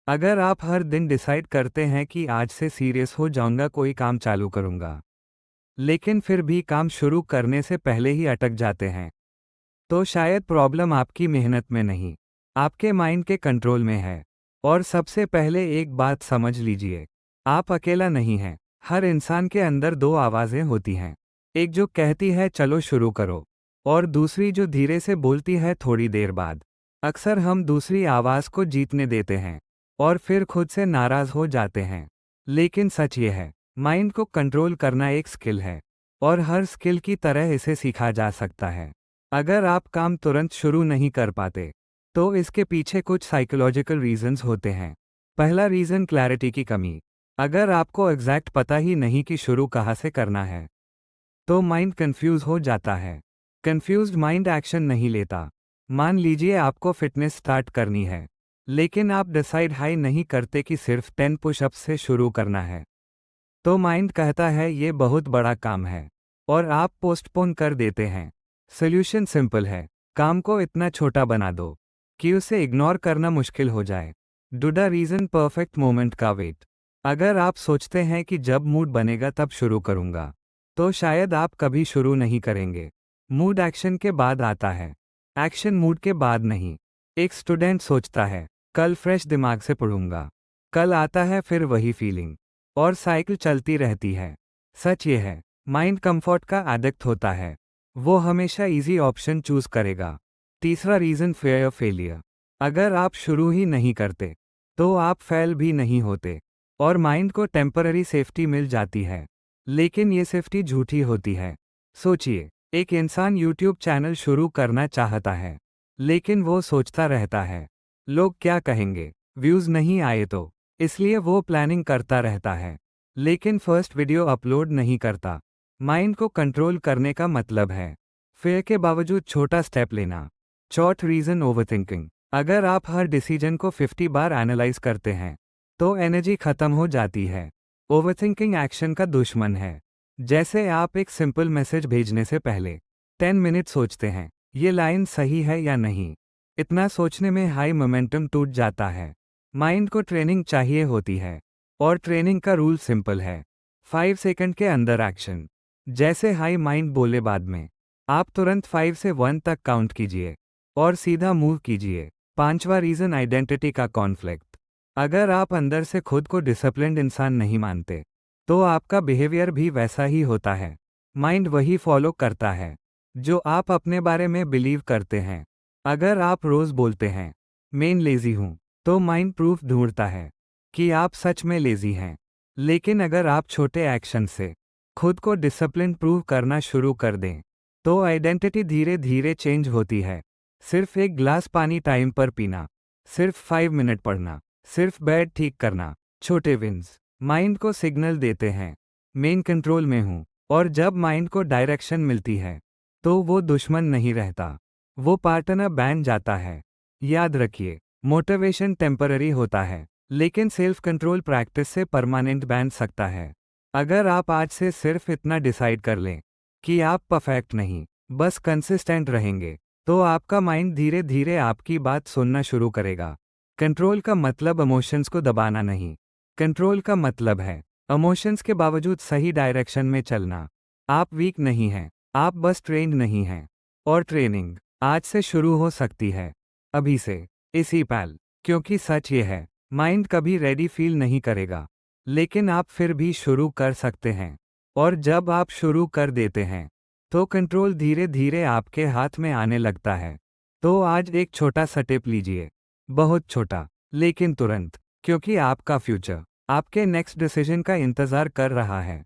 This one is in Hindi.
अगर आप हर दिन डिसाइड करते हैं कि आज से सीरियस हो जाऊंगा, कोई काम चालू करूंगा, लेकिन फिर भी काम शुरू करने से पहले ही अटक जाते हैं, तो शायद प्रॉब्लम आपकी मेहनत में नहीं, आपके माइंड के कंट्रोल में है। और सबसे पहले एक बात समझ लीजिए, आप अकेला नहीं हैं। हर इंसान के अंदर दो आवाज़ें होती हैं, एक जो कहती है चलो शुरू करो, और दूसरी जो धीरे से बोलती है थोड़ी देर बाद। अक्सर हम दूसरी आवाज़ को जीतने देते हैं और फिर खुद से नाराज़ हो जाते हैं। लेकिन सच ये है, माइंड को कंट्रोल करना एक स्किल है, और हर स्किल की तरह इसे सीखा जा सकता है। अगर आप काम तुरंत शुरू नहीं कर पाते, तो इसके पीछे कुछ साइकोलॉजिकल रीजंस होते हैं। पहला रीज़न क्लैरिटी की कमी। अगर आपको एग्जैक्ट पता ही नहीं कि शुरू कहाँ से करना है, तो माइंड कंफ्यूज हो जाता है। कंफ्यूज्ड माइंड एक्शन नहीं लेता। मान लीजिए आपको फिटनेस स्टार्ट करनी है, लेकिन आप डिसाइड हाई नहीं करते कि सिर्फ 10 पुशअप्स से शुरू करना है, तो माइंड कहता है ये बहुत बड़ा काम है, और आप पोस्टपोन कर देते हैं। सोल्यूशन सिंपल है, काम को इतना छोटा बना दो कि उसे इग्नोर करना मुश्किल हो जाए। Do the reason perfect moment का वेट। अगर आप सोचते हैं कि जब मूड बनेगा तब शुरू करूंगा, तो शायद आप कभी शुरू नहीं करेंगे। मूड एक्शन के बाद आता है, एक्शन मूड के बाद नहीं। एक स्टूडेंट सोचता है कल फ्रेश दिमाग से पढ़ूंगा, कल आता है फिर वही फीलिंग, और साइकिल चलती रहती है। सच ये है, माइंड कंफर्ट का एडिक्ट होता है, वो हमेशा इजी ऑप्शन चूज करेगा। तीसरा रीज़न फेयर ऑफ फेलियर। अगर आप शुरू ही नहीं करते, तो आप फेल भी नहीं होते, और माइंड को टेम्पररी सेफ्टी मिल जाती है। लेकिन ये सेफ्टी झूठी होती है। सोचिए, एक इंसान यूट्यूब चैनल शुरू करना चाहता है, लेकिन वो सोचता रहता है लोग क्या कहेंगे, व्यूज़ नहीं आए तो, इसलिए वो प्लानिंग करता रहता है, लेकिन फर्स्ट वीडियो अपलोड नहीं करता। माइंड को कंट्रोल करने का मतलब है फेयर के बावजूद छोटा स्टेप लेना। चौथ रीज़न ओवरथिंकिंग। अगर आप हर डिसीजन को 50 बार एनालाइज करते हैं, तो एनर्जी खत्म हो जाती है। ओवरथिंकिंग एक्शन का दुश्मन है। जैसे आप एक सिंपल मैसेज भेजने से पहले 10 मिनट सोचते हैं, ये लाइन सही है या नहीं। इतना सोचने में हाई मोमेंटम टूट जाता है। माइंड को ट्रेनिंग चाहिए होती है, और ट्रेनिंग का रूल सिंपल है, 5 सेकंड के अंदर एक्शन। जैसे हाई माइंड बोले बाद में, आप तुरंत 5 से 1 तक काउंट कीजिए और सीधा मूव कीजिए। पांचवा रीज़न आइडेंटिटी का कॉन्फ्लिक्ट। अगर आप अंदर से खुद को डिसिप्लिन्ड इंसान नहीं मानते, तो आपका बिहेवियर भी वैसा ही होता है। माइंड वही फॉलो करता है जो आप अपने बारे में बिलीव करते हैं। अगर आप रोज बोलते हैं मैं लेजी हूं, तो माइंड प्रूफ ढूंढता है कि आप सच में लेजी हैं। लेकिन अगर आप छोटे एक्शन से खुद को डिसिप्लिन प्रूव करना शुरू कर दें, तो आइडेंटिटी धीरे धीरे चेंज होती है। सिर्फ एक ग्लास पानी टाइम पर पीना, सिर्फ 5 मिनट पढ़ना, सिर्फ बेड ठीक करना, छोटे विन्स माइंड को सिग्नल देते हैं मेन कंट्रोल में हूं। और जब माइंड को डायरेक्शन मिलती है, तो वो दुश्मन नहीं रहता, वो पार्टनर बन जाता है। याद रखिए, मोटिवेशन टेम्पररी होता है, लेकिन सेल्फ कंट्रोल प्रैक्टिस से परमानेंट बन सकता है। अगर आप आज से सिर्फ इतना डिसाइड कर लें कि आप परफेक्ट नहीं, बस कंसिस्टेंट रहेंगे, तो आपका माइंड धीरे धीरे आपकी बात सुनना शुरू करेगा। कंट्रोल का मतलब इमोशंस को दबाना नहीं, कंट्रोल का मतलब है इमोशंस के बावजूद सही डायरेक्शन में चलना। आप वीक नहीं हैं, आप बस ट्रेंड नहीं हैं। और ट्रेनिंग आज से शुरू हो सकती है, अभी से, इसी पल। क्योंकि सच ये है, माइंड कभी रेडी फील नहीं करेगा, लेकिन आप फिर भी शुरू कर सकते हैं। और जब आप शुरू कर देते हैं, तो कंट्रोल धीरे धीरे आपके हाथ में आने लगता है। तो आज एक छोटा सा टिप लीजिए, बहुत छोटा, लेकिन तुरंत, क्योंकि आपका फ्यूचर आपके नेक्स्ट डिसीजन का इंतजार कर रहा है।